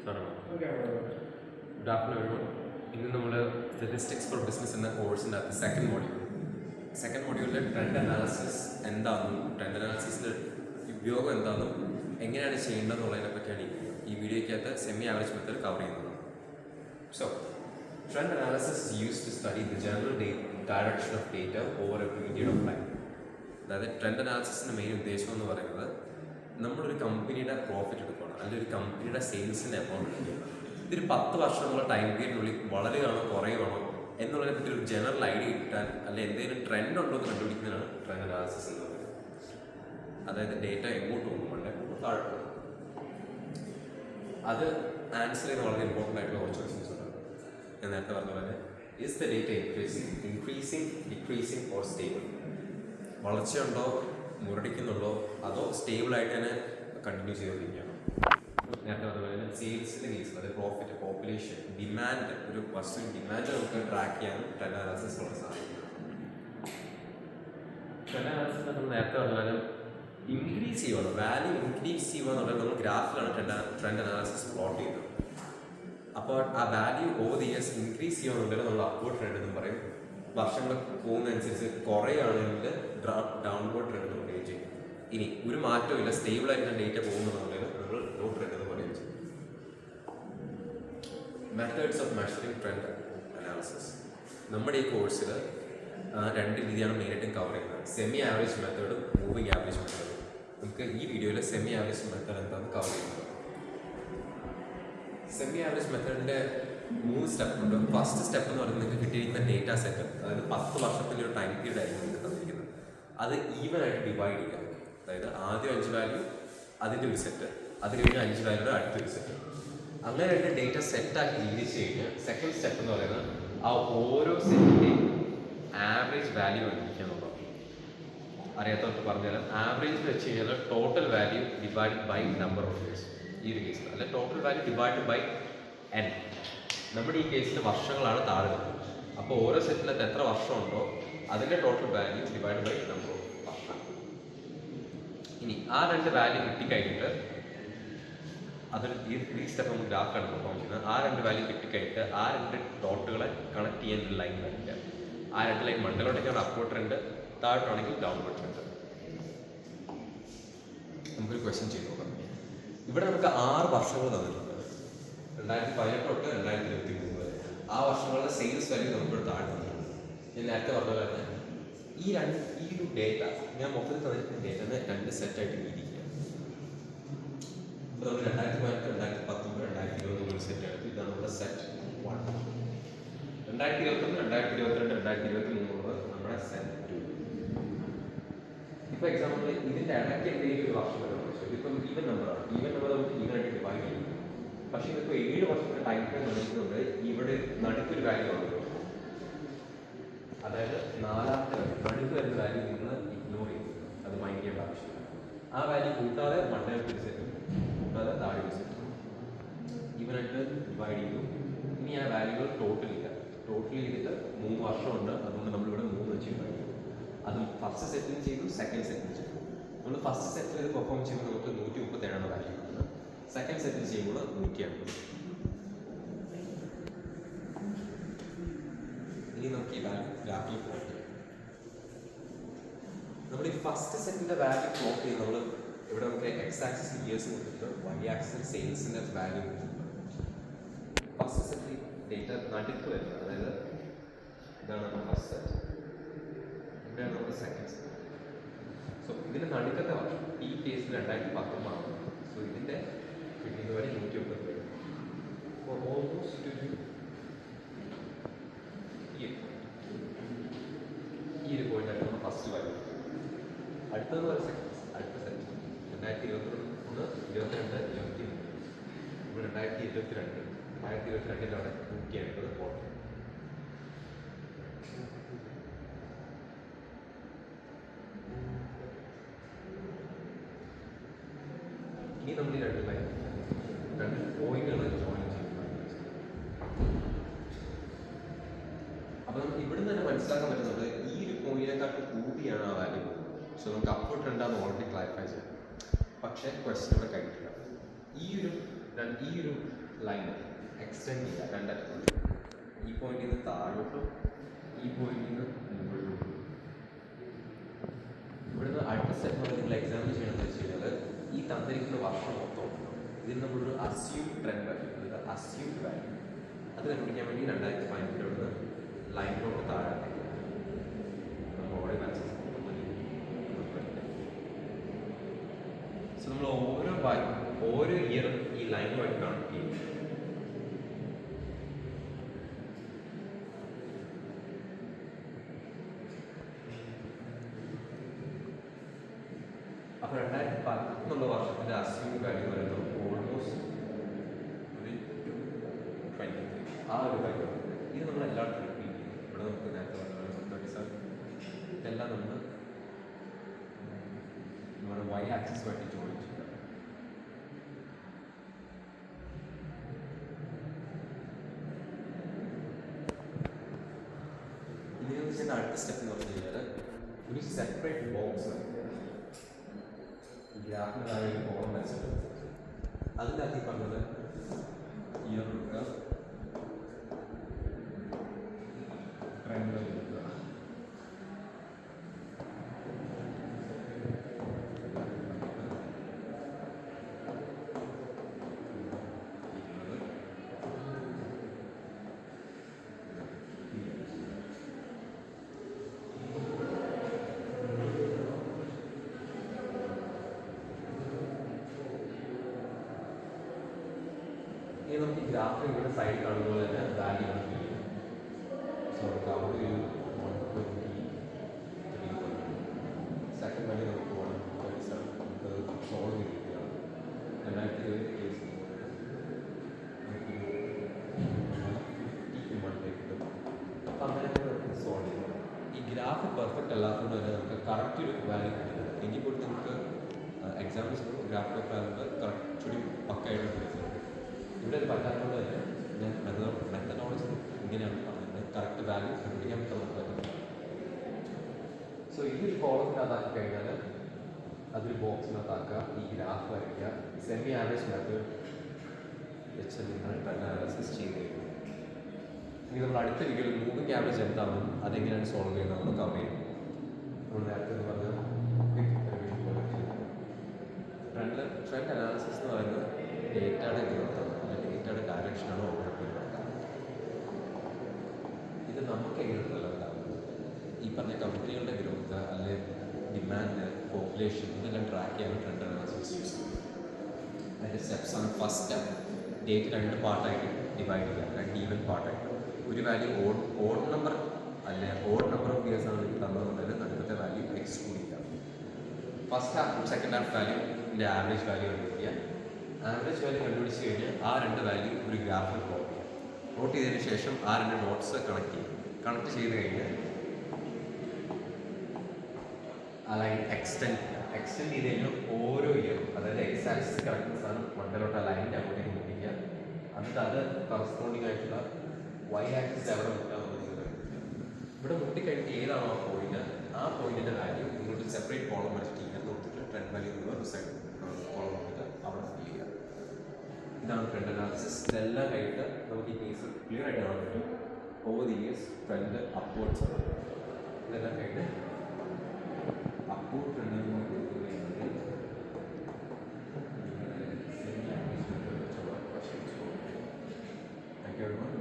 Good afternoon, everyone. ഇന്ന് നമ്മൾ statistics four business എന്ന കോഴ്സിൻ്റെ അകത്ത് സെക്കൻഡ് മോഡ്യൂളിൽ ട്രെൻഡ് അനാലിസിസ് എന്താണെന്നും ട്രെൻഡ് അനാലിസിസിൻ്റെ ഉപയോഗം എന്താണെന്നും എങ്ങനെയാണ് ചെയ്യേണ്ടതെന്നുള്ളതിനെ പറ്റിയാണ് ഈ വീഡിയോയ്ക്കകത്ത് സെമി ആവറേജ് മെത്തേഡ് കവർ ചെയ്യുന്നത്. So trend analysis is used to study the general direction of data over a period of time. അതായത് ട്രെൻഡ് അനാലിസിസിൻ്റെ മെയിൻ ഉദ്ദേശം എന്ന് പറയുന്നത് നമ്മളൊരു കമ്പനിയുടെ പ്രോഫിറ്റ് എടുക്കുകയാണ്, അല്ലെങ്കിൽ ഒരു കമ്പനിയുടെ സെയിൽസിൻ്റെ എമൗണ്ട് എടുക്കുകയാണ്. ഇതൊരു 10 വർഷമുള്ള ടൈം പീരീഡിനുള്ളിൽ വളരുകയാണോ കുറയുകയാണോ എന്നുള്ളതിനെ പറ്റി ഒരു ജനറൽ ഐഡിയ കിട്ടാൻ, അല്ലെങ്കിൽ എന്തെങ്കിലും ട്രെൻഡ് ഉണ്ടോ എന്ന് കണ്ടുപിടിക്കുന്നതാണ് ട്രെൻഡ് അനാലിസിസ് എന്ന് പറയുന്നത്. അതായത് ഡേറ്റ എങ്ങോട്ട് പോകുമ്പോൾ താഴെ അത് ആൻസർ ചെയ്യുന്ന വളരെ ഇമ്പോർട്ടൻ്റ് ആയിട്ടുള്ള കുറച്ച് ക്വസ്റ്റ്യൻസ് ഉണ്ട്. ഞാൻ നേരത്തെ പറഞ്ഞ പോലെ is the data increasing decreasing or stable? വളർച്ചയുണ്ടോ, മുരടിക്കുന്നുണ്ടോ, അതോ സ്റ്റേബിളായിട്ട് തന്നെ കണ്ടിന്യൂ ചെയ്തുകൊണ്ടിരിക്കുകയാണോ? നേരത്തെ പറഞ്ഞ പോലെ സെയിൽസിൻ്റെ കേസിൽ അതായത് പ്രോഫിറ്റ്, പോപ്പുലേഷൻ, ഡിമാൻഡ്, ഒരു വസ്തുവിന് ഡിമാൻഡ് നമുക്ക് ട്രാക്ക് ചെയ്യാനും ട്രെൻഡ് അനാലിസിസ് വളരെ സഹായിക്കും. ട്രെൻഡ് അനാലിസിസ് നമ്മൾ നേരത്തെ പറഞ്ഞാലും ഇൻക്രീസ് ചെയ്യുകയാണ്, വാല്യൂ ഇൻക്രീസ് ചെയ്യുക എന്നുള്ളത് നമ്മൾ ഗ്രാഫിലാണ് ട്രെൻഡ് അനാലിസിസ് പ്ലോട്ട് ചെയ്യുന്നത്. അപ്പോൾ ആ value over the years increase ചെയ്യുകയാണെന്നുണ്ടെങ്കിൽ നമ്മൾ അപ്വേർഡ് ട്രെൻഡ് എന്നും പറയും. വർഷങ്ങൾ പോകുന്നതനുസരിച്ച് കുറയുകയാണെങ്കിൽ ഡൗൺവേർഡ് ട്രെൻഡ് എന്ന് പറയുകയും ചെയ്യും. ഇനി ഒരു മാറ്റവും ഇല്ല, സ്റ്റേബിളായിട്ട് ഡേറ്റ പോകുന്നുണ്ടെങ്കിൽ നമ്മൾ ലോ ട്രെൻഡ് എന്ന് പറയുകയും ചെയ്യും. Methods of measuring trend analysis നമ്മുടെ ഈ കോഴ്സിൽ 2 രീതിയാണ് മെയിനായിട്ടും കവർ ചെയ്യുന്നത്: സെമി ആവറേജ് മെത്തേഡും മൂവിങ് ആവറേജ് മെത്തേഡും. നമുക്ക് ഈ വീഡിയോയിൽ സെമി ആവറേജ് മെത്തേഡ് എന്താണെന്ന് കവർ ചെയ്യുന്നത്. സെമി ആവറേജ് മെത്തേഡിൻ്റെ 3 സ്റ്റെപ്പ് ഉണ്ട്. ഫസ്റ്റ് സ്റ്റെപ്പ് എന്ന് പറയുന്നത് നിങ്ങൾക്ക് കിട്ടിയിരിക്കുന്ന ഡേറ്റ സെറ്റ്, അതായത് 10 വർഷത്തിൻ്റെ ഒരു ടൈം പീരീഡ് ആയിരിക്കും നിങ്ങൾക്ക് തന്നിരിക്കുന്നത്. അത് ഈവനായിട്ട് ഡിവൈഡ് ചെയ്യുക. അതായത് ആദ്യം 5 വാല്യൂ അതിൻ്റെ ഒരു സെറ്റ്, അത് കഴിഞ്ഞ് 5 വാല്യൂടെ അടുത്തൊരു സെറ്റ്. അങ്ങനെ 2 ഡേറ്റ സെറ്റാക്കി ജീവിച്ച് കഴിഞ്ഞാൽ സെക്കൻഡ് സ്റ്റെപ്പ് എന്ന് പറയുന്നത് ആ ഓരോ സെറ്റിൻ്റെയും ആവറേജ് വാല്യൂ കണ്ടുപിടിക്കുക എന്നുള്ളതാണ്. അറിയാത്തവർക്ക് പറഞ്ഞുതരാം. ആവറേജ് വെച്ച് കഴിഞ്ഞാൽ total value divide by number of years. ഈ ഒരു കേസിൽ അല്ലെ total value divide by n. നമ്മുടെ ഈ കേസിൽ വർഷങ്ങളാണ് താഴെ വരുന്നത്. അപ്പോൾ ഓരോ സെറ്റിനകത്ത് എത്ര വർഷമുണ്ടോ അതിൻ്റെ total value divide by number of വർഷം. ഇനി ആ 2 വാല്യൂ കിട്ടിക്കഴിഞ്ഞിട്ട് അതൊരു ഈ സ്റ്റെപ്പ് നമുക്ക് ഗ്രാഫാണ് പെർഫോം ചെയ്യുന്നത്. ആ 2 വാല്യൂ കിട്ടിക്കഴിഞ്ഞിട്ട് ആ 2 ഡോട്ടുകളെ കണക്ട് ചെയ്യാൻ ഒരു ലൈൻ വരയ്ക്കുക. ആ 2 ലൈൻ മണ്ടലോട്ടേക്കാണ് അപ്വേർഡ് ട്രെൻഡ്, താഴോട്ടാണെങ്കിൽ ഡൗൺവേർഡ് ട്രെൻഡ്. നമുക്കൊരു ക്വസ്റ്റ്യൻ ചെയ്ത് നോക്കാം. ഇവിടെ നമുക്ക് 6 വർഷങ്ങൾ തന്നിട്ടുണ്ട്, 2018 തൊട്ട് 2023 വരെ. ആ വർഷങ്ങളുടെ സെയിൽസ് വാല്യൂ നമുക്കിവിടെ താഴെ തന്നിട്ടുണ്ട്. ഞാൻ നേരത്തെ പറഞ്ഞ പോലെ തന്നെ ഈ ഒരു ഡേറ്റ ഞാൻ മൊത്തത്തിൽ തന്നിരിക്കുന്ന ഡേറ്റനെ 2 സെറ്റായിട്ട് വീതിക്കുക. ഇപ്പോൾ നമ്മൾ 2018, 2019, 2021 ഒരു സെറ്റ് എടുത്തു. ഇതാണ് നമ്മുടെ സെറ്റ് 1. 2021, 2022, 2023 നമ്മുടെ സെറ്റ് 2. ഇപ്പോൾ എക്സാമ്പിൾ ഇതിൻ്റെ ഇടയ്ക്ക് എന്തെങ്കിലും ഒരു വർഷം വരെ ഇപ്പം ഈവൻ നമ്പറാണ്. ഈവൻ നമ്പർ നമുക്ക് ഈവനായിട്ട് ഡിവൈഡ് ചെയ്യും. പക്ഷേ ഇതിപ്പോൾ 7 വർഷത്തെ ടൈം ഫ്രെയിം വന്നിട്ടുണ്ട്. ഇവിടെ നടുക്കൊരു വാല്യൂ വന്നു, അതായത് 4ാമത്തെ നടുക്ക് വരുന്ന വാല്യൂ നിങ്ങൾ ഇഗ്നോർ ചെയ്യും. അത് മൈൻഡ് ചെയ്യേണ്ട ആവശ്യമില്ല. ആ വാല്യൂ കൂട്ടാതെ മണ്ടേക്ക് സെറ്റും കൂട്ടാതെ താഴെ സെറ്റും ഈവനായിട്ട് ഡിവൈഡ് ചെയ്തു. ഇനി ആ വാല്യൂകൾ ടോട്ടൽ ചെയ്തിട്ട് 3 വർഷമുണ്ട്. അതുകൊണ്ട് നമ്മളിവിടെ 3 വെച്ച് ഡിവൈഡ് ചെയ്തു. അത് ഫസ്റ്റ് സെറ്റിന് ചെയ്തു, സെക്കൻഡ് സെറ്റിന് ചെയ്തു. നമ്മൾ ഫസ്റ്റ് സെറ്റിൽ ഇത് പെർഫോം ചെയ്യുമ്പോൾ നമുക്ക് 137 വാല്യൂ കിട്ടുന്നത്. സെക്കൻഡ് സെറ്റിൽ ചെയ്യുമ്പോൾ 150. ഇനി നമുക്ക് ഈ വാല്യൂ ഗ്രാഫിൽ പ്ലോട്ട് ചെയ്യാം. നമ്മൾ ഈ ഫസ്റ്റ് സെറ്റിൻ്റെ വാല്യൂ പ്ലോട്ട് ചെയ്ത് നമ്മൾ ഇവിടെ നമുക്ക് എക്സ് ആക്സിസ് ഇയേഴ്സ് കൊടുത്തിട്ട് വൈ ആക്സിസ് സെയിൽസിൻ്റെ വാല്യൂ കൊടുത്തിട്ടുണ്ട്. ഫസ്റ്റ് സെറ്റിൽ ഡേറ്റ നടുക്ക് വരുന്നത്, അതായത് ഇതാണ് നമ്മുടെ ഫസ്റ്റ് സെറ്റ്, ഇവിടെയാണ് നമ്മുടെ സെക്കൻഡ് സെറ്റ്. സോ ഇതിൻ്റെ നടുക്കത്തെ വർഷം ഈ കേസിൽ 2019. സോ ഇതിൻ്റെ കിട്ടിയത് വരെ 150 വരും. അപ്പോൾ ഓൾമോസ്റ്റ് ഈ ഒരു പോയിന്റായിട്ട് നമ്മൾ ഫസ്റ്റ് വാല്യൂ. അടുത്തത് വരെ സെക്കൻഡ്, അടുത്ത സെറ്റ് 2021, 22, 23. നമ്മൾ 2022 150 പോട്ടെ. ഇനി നമ്മൾ ഈ 2 ലൈൻ 2 പോയിന്റുകൾ ജോയിൻ ചെയ്യുന്നത്. അപ്പോൾ നമുക്ക് ഇവിടുന്ന് തന്നെ മനസ്സിലാക്കാൻ പറ്റുന്നത് ഈ ഒരു പോയിന്റിനെക്കാട്ടും കൂടിയാണ് ആ വാല്യൂ. സോ നമുക്ക് അപ്വേർഡ് ട്രെൻഡാന്ന് ഓൾറെഡി ക്ലാരിഫൈ ചെയ്യാം. പക്ഷേ ക്വസ്റ്റ്യൻ ഇവിടെ കഴിഞ്ഞിട്ടില്ല. ഈ ഒരു ലൈൻ എക്സ്റ്റെൻഡ് ചെയ്യുക രണ്ടറ്റം. ഈ പോയിന്റിൽ നിന്ന് താഴോട്ടും ഈ പോയിന്റിൽ നിന്ന് മുകളിലോട്ടും. ഇവിടുന്ന് അടുത്ത സ്റ്റെപ്പ് നിങ്ങൾ എക്സാമിൻ ചെയ്യണമെന്ന് വെച്ച് കഴിഞ്ഞാൽ ഈ തന്നിരിക്കുന്ന വർഷം മൊത്തം ഇതിൽ നമ്മളൊരു അസ്യൂം ട്രെൻഡ് വാല്യൂ, അതായത് അസ്യൂം വാല്യൂ അത് കണ്ടുപിടിക്കാൻ വേണ്ടി 2015 ഇവിടുന്ന് ലൈനിലോട്ട് താഴെ ഓഡിയോ ആക്സസ്. സോ നമ്മൾ ഓരോ ഇയറും ഈ ലൈനുമായിട്ട് കണക്ട് ചെയ്യും. അപ്പോൾ 2010 വർഷത്തിൻ്റെ അസ്യൂം വാല്യൂ വരുന്നത് ഓൾമോസ്റ്റ് ഒരു 23 ആ ഒരു വാല്യൂ. ഇത് നമ്മൾ എല്ലായിടത്തും റിപ്പീറ്റ് ചെയ്യും. ഇവിടെ നമുക്ക് നേരത്തെ 37 ഇതെല്ലാം നമ്മൾ നമ്മുടെ വൈ ആക്സിസുമായിട്ട് ജോയിൻ ചെയ്യുക. ഇതിനെന്ന് വെച്ചാൽ അടുത്ത സ്റ്റെപ്പ് എന്ന് പറഞ്ഞു കഴിഞ്ഞാൽ ഒരു സെപ്പറേറ്റ് ബോക്സ് ഗ്രാഫിന് താഴെ ഒരു കോളം വെച്ചിട്ട് അതിൻ്റെ അകത്ത് പറഞ്ഞത് ഇയർ കൊടുക്കുക, ട്രെൻഡ് കൊടുക്കുക. ഇനി നമുക്ക് ഗ്രാഫ് ഇവിടെ സൈഡ് കാണുന്ന പോലെ തന്നെ വാല്യൂ കണക്ട് ചെയ്യും. സോ അവിടെ ഒരു 120 സെക്കൻഡ് വാല്യൂ നമുക്ക് 137 നമുക്ക് സോൾവ് ചെയ്തിരിക്കുകയാണ്. 2020 കേസ് കിട്ടും. അപ്പം അങ്ങനെ നമുക്ക് സോൾവ് ചെയ്യും. ഈ ഗ്രാഫ് പെർഫെക്റ്റ് അല്ലാത്തതുകൊണ്ട് തന്നെ നമുക്ക് കറക്റ്റ് ഒരു വാല്യൂ കിട്ടുന്നത്. എങ്കിൽ പോലും നമുക്ക് എക്സാമ്പിൾസ് ഗ്രാഫ് പേപ്പർ ആകുമ്പോൾ കറക്റ്റ് പക്കായിട്ട് കിട്ടുന്നത്. ഇവിടെ അത് പറ്റാത്തതുകൊണ്ട് തന്നെ ഞാൻ മെത്തഡോളജി ഇങ്ങനെയാണ് പറയുന്നത്. കറക്റ്റ് വാല്യൂ കണ്ടുപിടിക്കാൻ പറ്റും. സോ ഇതൊരു കോളത്തിനകത്താക്കി കഴിഞ്ഞാൽ അതൊരു ബോക്സിനകത്താക്കുക, ഈ ഗ്രാഫ് വരയ്ക്കുക. സെമി ആവറേജ് മെത്തേഡ് വെച്ച് നിങ്ങൾ ട്രെൻഡ് അനാലിസിസ് ചെയ്ത് കഴിയും. ഇനി നമ്മൾ അടുത്ത വീഡിയോയിൽ മൂവിങ് ആവറേജ് എന്താണെന്നും അതെങ്ങനെയാണ് സോൾവ് ചെയ്യുന്നത് നമ്മൾ കവർ ചെയ്യും. നമ്മൾ നേരത്തെ പറഞ്ഞ ട്രെൻഡ് അനാലിസിസ് എന്ന് പറയുന്നത് ഡേറ്റയുടെ ഗ്രോത്താണ്, ഡേറ്റയുടെ ഡയറക്ഷനാണ് ഓവർപ്പിക്കുന്നത്. ഇത് നമുക്ക് എങ്ങനെയുള്ളതാണ് ഈ പറഞ്ഞ കമ്പനികളുടെ ഗ്രോത്ത് അല്ലെങ്കിൽ ഡിമാൻഡ്, പോപ്പുലേഷൻ ഇതെല്ലാം ട്രാക്ക് ചെയ്യാൻ ട്രെൻഡ് അനാലിസിസ് യൂസ് ചെയ്യും. അതിൻ്റെ സ്റ്റെപ്സ് ആണ്. ഫസ്റ്റ് സ്റ്റെപ്പ് ഡേറ്റ് 2 പാർട്ടായിട്ട് ഡിവൈഡ് ചെയ്യുക, 2 ഈവൻ പാർട്ടായിട്ട്. ഒരു വാല്യൂ ഓഡ് നമ്പർ അല്ലെ ഓഡ് നമ്പർ ഓഫ് ഇയേഴ്സ് ആണ് എനിക്ക് തന്നതെന്നുണ്ടെങ്കിൽ നടുക്കത്തെ വാല്യൂ എക്സ്ക്ലൂഡ് ചെയ്യുക. ഫസ്റ്റ് ഹാഫും സെക്കൻഡ് ഹാഫ് വാല്യൂൻ്റെ ആവറേജ് വാല്യൂ കണ്ടുപിടിക്കുക. ആവറേജ് വാല്യൂ കണ്ടുപിടിച്ച് കഴിഞ്ഞാൽ ആ 2 വാല്യൂ ഒരു ഗ്രാഫിൽ പ്ലോട്ട് ചെയ്യുക. പ്ലോട്ട് ചെയ്തതിന് ശേഷം ആ 2 ഡോട്ട്സ് കണക്ട് ചെയ്യും. കണക്ട് ചെയ്ത് കഴിഞ്ഞാൽ ആ ലൈൻ എക്സ്റ്റെൻഡ് ചെയ്ത് കഴിഞ്ഞാൽ ഓരോ ഇയറും, അതായത് എക്സ് ആക്സിസ് കിടക്കുന്ന സാധനം മണ്ടലോട്ട് ആ ലൈനിൻ്റെ അങ്ങോട്ടേക്ക് മുട്ടിക്കുക. എന്നിട്ട് അത് കറസ്പോണ്ടിങ് ആയിട്ടുള്ള വൈ ആക്സിസ് എവിടെ മുട്ടാമെന്ന് ചെയ്ത് ഇവിടെ മുട്ടിക്കഴിഞ്ഞിട്ട് ഏതാണോ ആ പോയിന്റിൻ്റെ വാല്യൂ നിങ്ങളുടെ സെപ്പറേറ്റ് കോളം വരച്ചിട്ട് ചെയ്യാൻ നോക്കിയിട്ട് ട്രെൻഡ് വാല്യൂ എന്നുള്ള ഒരു സൈഡ് കോളം നോക്കിയിട്ട് അവിടെ ഫിൽ ചെയ്യുക. ഇതാണ് ട്രെൻഡ് അനാലിസിസ്. ഇതെല്ലാം കഴിഞ്ഞിട്ട് നമുക്ക് ഈ കേസ് ക്ലിയർ ആയിട്ട് കാണാൻ പറ്റും. Over the years trend upwards ആണ്. ഇതെല്ലാം കഴിഞ്ഞിട്ട് upward trend Thank you very much.